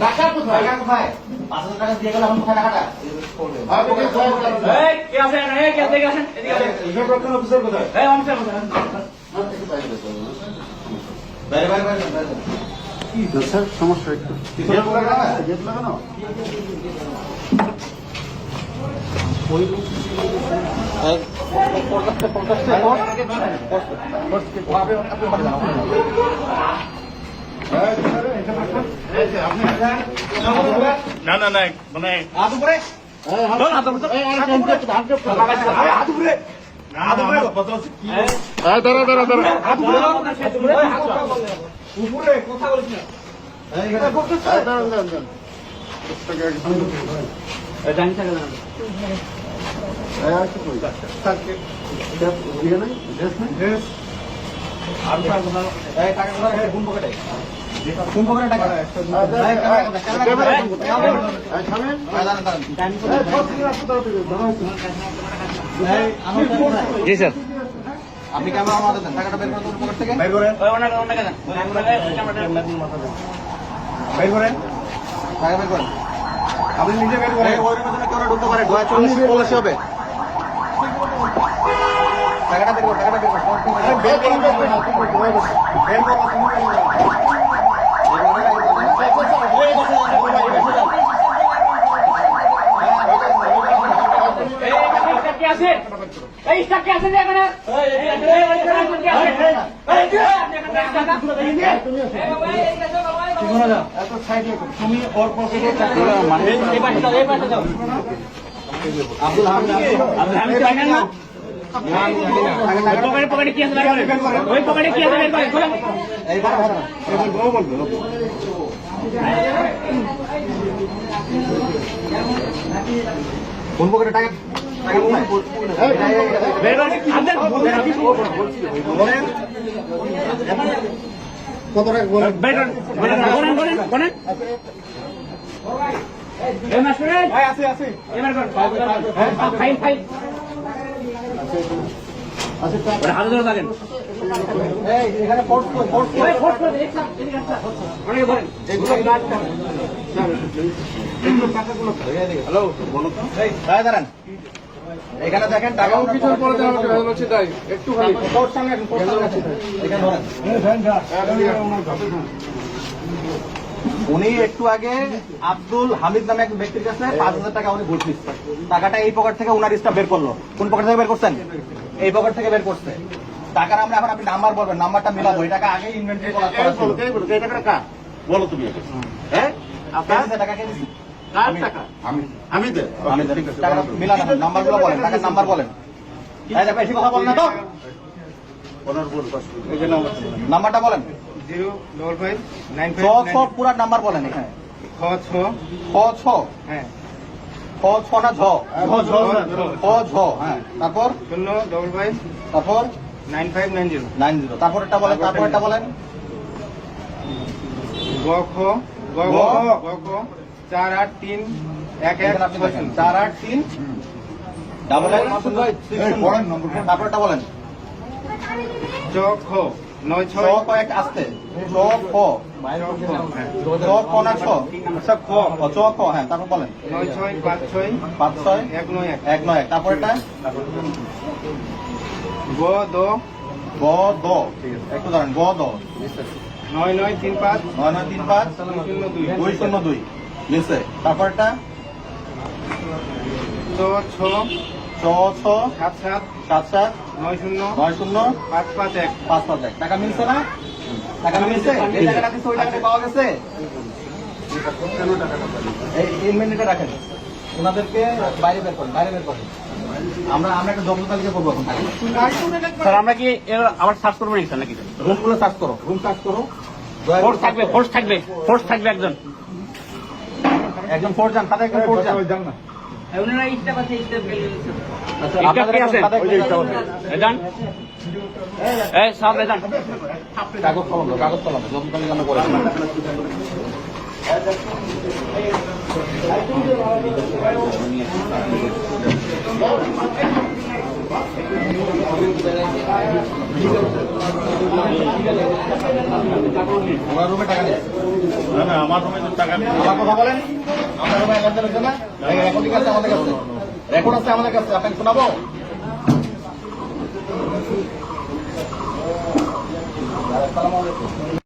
টাকা কোথায়? টাকা কোথায়? 5,000 টাকা দিয়ে গেল, এখন কোথায় টাকাটা? এই কে আছেন? এই কে এদিকে আসেন, এদিকে আসেন। হিসাব রক্ষণ অফিসার কোথায়? এই অফিসার কোথায়? বাইরে বাইরে বাইরে বাইরে। কি স্যার সমস্যা একটু পিছনে পোকা লাগানো? গেট লাগানো না না না মানে হাত উপরে। উপরে কথা বলিস না। জানি থাকে না। এই টাকা কোথায়? কোন পকেটে? কোন পকেটে টাকা? জি স্যার। আপনি ক্যামেরা আমাদের দেন, টাকাটা বের করেন পকেট থেকে। বের করেন ওই ওনাকে ওনাকে দেন। বের করেন টাকা বের করেন। আপনি নিজে বের করেন। ওই রুমের জন্য কেউ ঢুকতে পারে, 40 হবে। টাকাটা বের করুন, টাকাটা বের করুন। বের করেন বের করেন এই স্টাফ কে আছে? এই স্টাফ কে আছে এখানে? তুমি ওর পকেটে এই পাশে দাও, এই পাশে দাও। আব্দুল হামিদ, আমি জানেন না। ওই পকেটে কি আছে বের করেন। ওই পকেটে কি আছে বের করেন। খোলেন। এই বারে ভাড়া। কোন পকেটে টাকা? টাকা কোথায়? বের করেন। আনতেন। বলেন কত টাকা? বের করেন। বলেন বলেন বলেন। এই মাস্টার আছে আছে এবার কর। File file. ওটা হাতে ধরে থাকেন। এই এখানে ফোর্স কই? ফোর্স কই? ওই ফোর্স করে দেন। একটা এদিকে একটা। অনেক বলেন। এগুলো হ্যালো, বলো তো। এই দাঁড়ান। এখানে দেখেন টাকা পিছন পড়ে দেওয়া হচ্ছে তাই। একটু খালি ফোর্স সামনে আসুন, ফোর্স সামনে আসুন। এখানে ধরেন। উনি একটু আগে আব্দুল হামিদ নামে এক ব্যক্তির কাছে 5,000 টাকা উনি ঘুষ নিচ্ছে। টাকাটা এই পকেট থেকে উনার স্টাফ বের করলো। কোন পকেট থেকে বের করছেন? এই পকেট থেকে বের করছে। টাকার আমরা এখন আপনি নাম্বার বলবেন, নাম্বারটা মিলাবো। এই টাকা আগেই ইনভেন্টরি করা ছিল। বলো তুমি হ্যাঁ কে দিছে টাকা? কে দিছে? কার টাকা আমি দে আমি টাকা মিলান, নাম্বারগুলো বলেন, টাকার নাম্বার বলেন। এই যে বেশি কথা বলেন না তো। এই যে নাম্বার নাম্বারটা বলেন। 05595 পুরা নাম্বার বলেন এখানে। 6 খ ছ হ্যাঁ খ ছ না ঝ? খ ঝ, হ্যাঁ। তারপর 055 তারপর 9590 90। তারপর এটা বলেন, তারপর এটা বলেন। গ খ গ গ গ খ 483 এখানে আপনি দেখেন 483 ডাবল 1 তারপর এটা বলেন। চ খ 96 ছ কয়েক আসতে ছ খ ছ খ না ছ? খ ও, চ খ, হ্যাঁ। তারপর বলেন 96 56 5 6 191 1 9 1। তারপর এটা গ দ গ দ। একটু দাঁড়ান, গ দ 9935 9935 202 202 লিখছে। তারপর এটা চ ছ ছ ছ 77 7 7 90 9 0 551 5 5 1। টাকা মিলছে না? টাকা মিলছে? এই টাকাটা দিচ্ছে, ওই টাকাটা পাওয়া গেছে? এই মিনিটে রাখেন, ওনাদেরকে বাইরে বের করেন, বাইরে বের করেন। আমরা একটা জব্দ তালিকা করবো এখন। স্যার আমরা কি আবার সার্চ করবো নাকি? রুমগুলো সার্চ করো, রুম সার্চ করো। ফোর্স থাকবে, ফোর্স থাকবে, ফোর্স থাকবে একজন। একজন ফোর্স যান, সাথে একজন ফোর্স যান। ওনারা স্টাফ আছে, স্টাফ আচ্ছা, স্টাফ আপনাদের কে একজন আছেন? সাথে একজন যান। এদান এই সব এদান কাগজ কলম দাও, কাগজ কলম দাও, জব্দ তালিকা আমরা করে দিই। ওনার রুমে টাকা নেই। না না আমার রুমে তো টাকা নেই। আমার কথা বলেন, আপনার রুমে লেনদেন হচ্ছে না? রেকর্ডিং আছে আমাদের কাছে, রেকর্ড আছে আমাদের কাছে, আপনাকে শোনাবো।